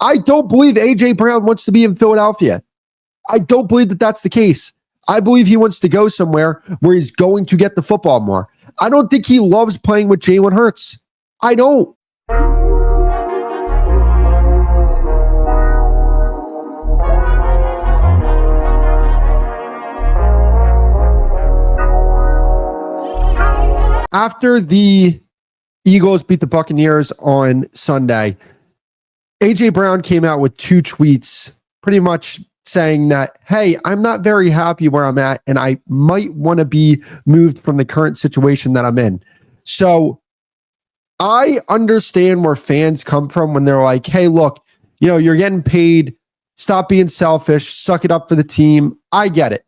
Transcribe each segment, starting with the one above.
I don't believe A.J. Brown wants to be in Philadelphia. I don't believe that that's the case. I believe he wants to go somewhere where he's going to get the football more. I don't think he loves playing with Jalen Hurts. I don't. After the Eagles beat the Buccaneers on Sunday, A.J. Brown came out with 2 tweets pretty much saying that, hey, I'm not very happy where I'm at, and I might want to be moved from the current situation that I'm in. So I understand where fans come from when they're like, hey, look, you're getting paid. Stop being selfish. Suck it up for the team. I get it.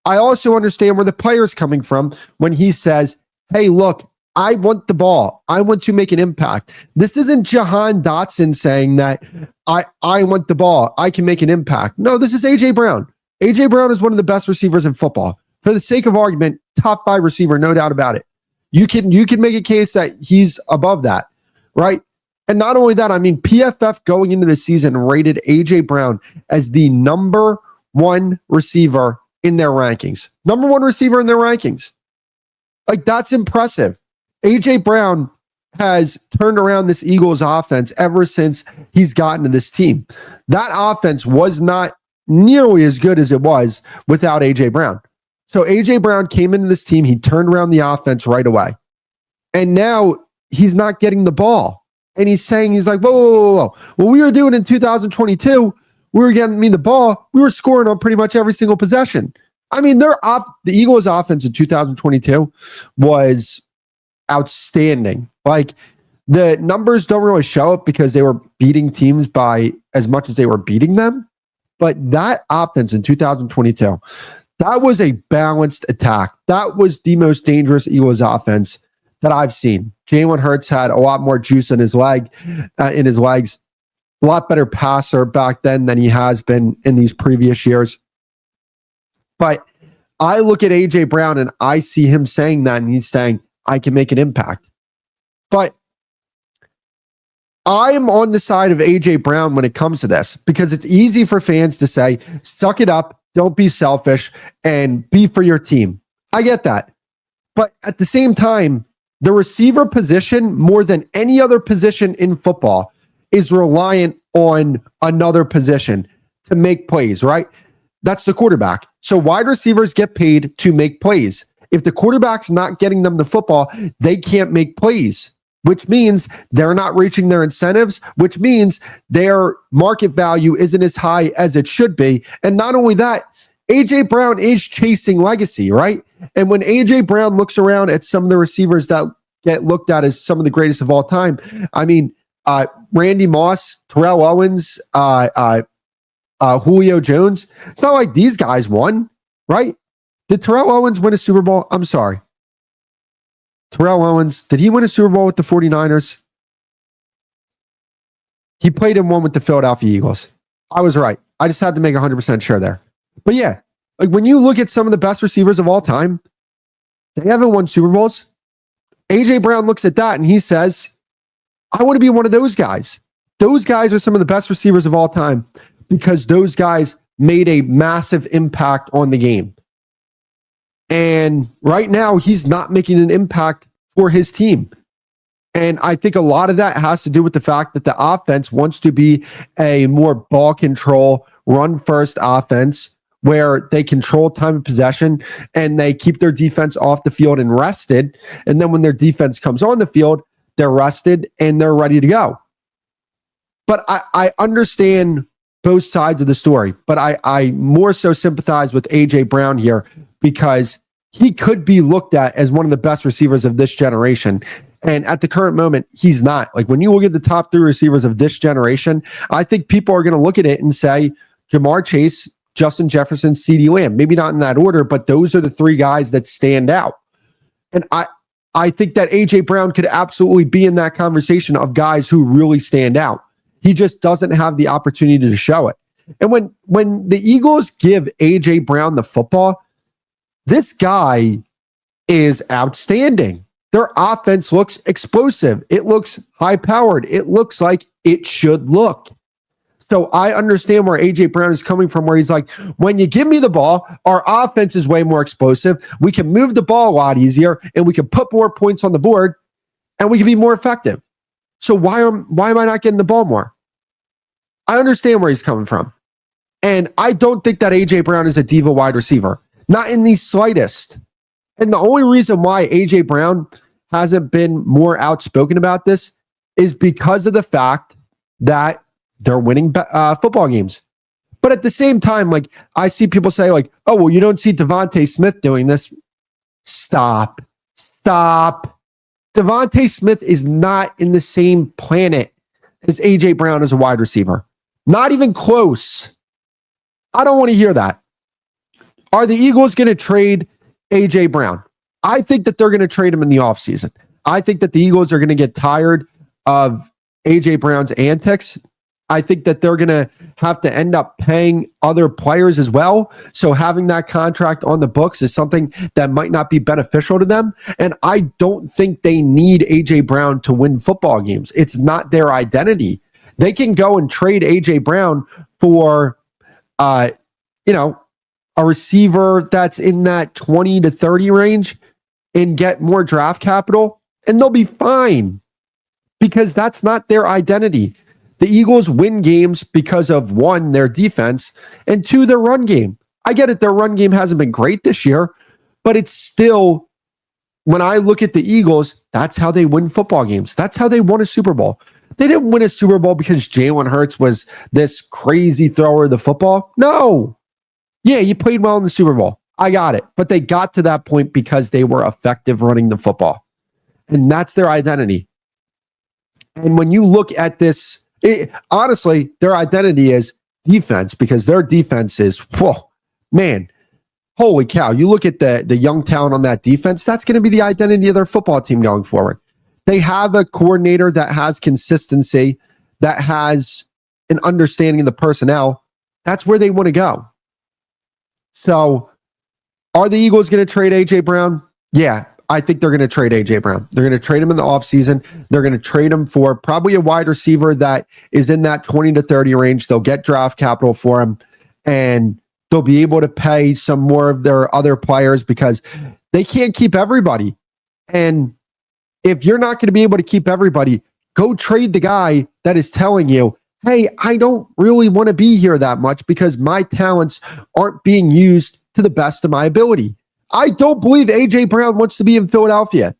I also understand where the player's coming from when he says, hey, look, I want the ball. I want to make an impact. This isn't Jahan Dotson saying that I want the ball. I can make an impact. No, this is A.J. Brown. A.J. Brown is one of the best receivers in football. For the sake of argument, top 5 receiver, no doubt about it. You can make a case that he's above that, right? And not only that, I mean, PFF going into the season rated A.J. Brown as the number 1 receiver in their rankings. Number 1 receiver in their rankings. Like, that's impressive. A.J. Brown has turned around this Eagles offense ever since he's gotten to this team. That offense was not nearly as good as it was without A.J. Brown. So A.J. Brown came into this team. He turned around the offense right away. And now he's not getting the ball. And he's like, whoa. What we were doing in 2022, we were getting the ball. We were scoring on pretty much every single possession. I mean, the Eagles offense in 2022 was outstanding. Like, the numbers don't really show it because they were beating teams by as much as they were beating them. But that offense in 2022, that was a balanced attack. That was the most dangerous Eagles offense that I've seen. Jalen Hurts had a lot more juice in his legs. A lot better passer back then than he has been in these previous years. But I look at A.J. Brown and I see him saying that, and he's saying, I can make an impact. But I'm on the side of A.J. Brown when it comes to this, because it's easy for fans to say, suck it up, don't be selfish, and be for your team. I get that. But at the same time, the receiver position, more than any other position in football, is reliant on another position to make plays, right? That's the quarterback. So wide receivers get paid to make plays. If the quarterback's not getting them the football, they can't make plays, which means they're not reaching their incentives, which means their market value isn't as high as it should be. And not only that, A.J. Brown is chasing legacy, right? And when A.J. Brown looks around at some of the receivers that get looked at as some of the greatest of all time, I mean, Randy Moss, Terrell Owens, Julio Jones. It's not like these guys won, right? Did Terrell Owens win a Super Bowl? I'm sorry. Terrell Owens, did he win a Super Bowl with the 49ers? He played in one with the Philadelphia Eagles. I was right. I just had to make 100% sure there. But yeah, like when you look at some of the best receivers of all time, they haven't won Super Bowls. A.J. Brown looks at that and he says, I want to be one of those guys. Those guys are some of the best receivers of all time because those guys made a massive impact on the game. And right now, he's not making an impact for his team. And I think a lot of that has to do with the fact that the offense wants to be a more ball control, run first offense where they control time of possession and they keep their defense off the field and rested. And then when their defense comes on the field, they're rested and they're ready to go. But I understand both sides of the story, but I more so sympathize with A.J. Brown here because he could be looked at as one of the best receivers of this generation. And at the current moment, he's not. Like when you look at the top three receivers of this generation, I think people are going to look at it and say, Jamar Chase, Justin Jefferson, CeeDee Lamb. Maybe not in that order, but those are the three guys that stand out. And I think that A.J. Brown could absolutely be in that conversation of guys who really stand out. He just doesn't have the opportunity to show it. And when the Eagles give A.J. Brown the football, this guy is outstanding. Their offense looks explosive. It looks high-powered. It looks like it should look. So I understand where AJ Brown is coming from, where he's like, when you give me the ball, our offense is way more explosive. We can move the ball a lot easier and we can put more points on the board and we can be more effective. So why am I not getting the ball more? I understand where he's coming from. And I don't think that AJ Brown is a diva wide receiver, not in the slightest. And the only reason why AJ Brown hasn't been more outspoken about this is because of the fact that they're winning football games. But at the same time, like, I see people say, like, oh, well, you don't see Devontae Smith doing this. Stop. Devontae Smith is not in the same planet as AJ Brown as a wide receiver. Not even close. I don't want to hear that. Are the Eagles going to trade AJ Brown? I think that they're going to trade him in the offseason. I think that the Eagles are going to get tired of AJ Brown's antics. I think that they're going to have to end up paying other players as well. So having that contract on the books is something that might not be beneficial to them. And I don't think they need AJ Brown to win football games. It's not their identity. They can go and trade AJ Brown for, a receiver that's in that 20 to 30 range and get more draft capital, and they'll be fine because that's not their identity. The Eagles win games because of, one, their defense, and two, their run game. I get it, their run game hasn't been great this year, but it's still, when I look at the Eagles, that's how they win football games. That's how they won a Super Bowl. They didn't win a Super Bowl because Jalen Hurts was this crazy thrower of the football. No. Yeah, you played well in the Super Bowl. I got it. But they got to that point because they were effective running the football. And that's their identity. And when you look at this, honestly, their identity is defense, because their defense is, whoa, man, holy cow. You look at the young talent on that defense, that's going to be the identity of their football team going forward. They have a coordinator that has consistency, that has an understanding of the personnel. That's where they want to go. So are the Eagles going to trade AJ Brown? Yeah, I think they're going to trade AJ Brown. They're going to trade him in the offseason. They're going to trade him for probably a wide receiver that is in that 20 to 30 range. They'll get draft capital for him, and they'll be able to pay some more of their other players because they can't keep everybody. And if you're not going to be able to keep everybody, go trade the guy that is telling you, hey, I don't really want to be here that much because my talents aren't being used to the best of my ability. I don't believe AJ Brown wants to be in Philadelphia.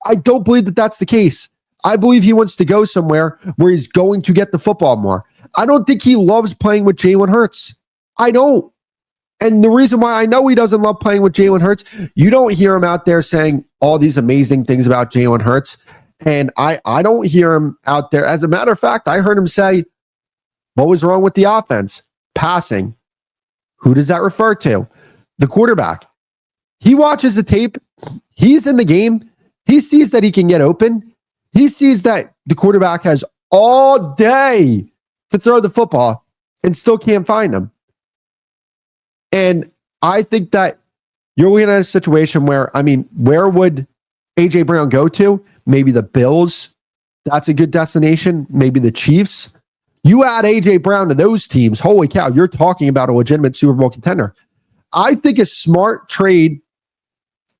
I don't believe that that's the case. I believe he wants to go somewhere where he's going to get the football more. I don't think he loves playing with Jalen Hurts. I don't. And the reason why I know he doesn't love playing with Jalen Hurts, you don't hear him out there saying all these amazing things about Jalen Hurts. And I don't hear him out there. As a matter of fact, I heard him say, what was wrong with the offense? Passing. Who does that refer to? The quarterback. He watches the tape. He's in the game. He sees that he can get open. He sees that the quarterback has all day to throw the football and still can't find him. And I think that you're looking at a situation where, where would AJ Brown go to? Maybe the Bills. That's a good destination. Maybe the Chiefs. You add AJ Brown to those teams, holy cow, you're talking about a legitimate Super Bowl contender. I think a smart trade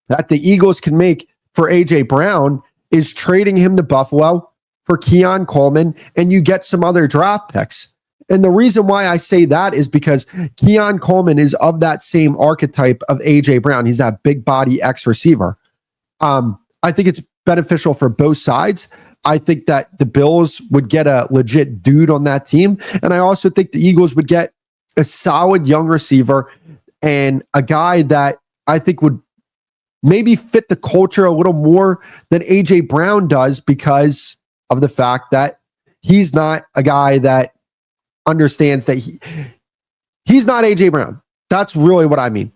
that the Eagles can make for AJ Brown is trading him to Buffalo for Keon Coleman, and you get some other draft picks. And the reason why I say that is because Keon Coleman is of that same archetype of AJ Brown. He's that big body X receiver. I think it's beneficial for both sides. I think that the Bills would get a legit dude on that team. And I also think the Eagles would get a solid young receiver and a guy that I think would maybe fit the culture a little more than AJ Brown does because of the fact that he's not a guy that understands that he's not AJ Brown. That's really what I mean.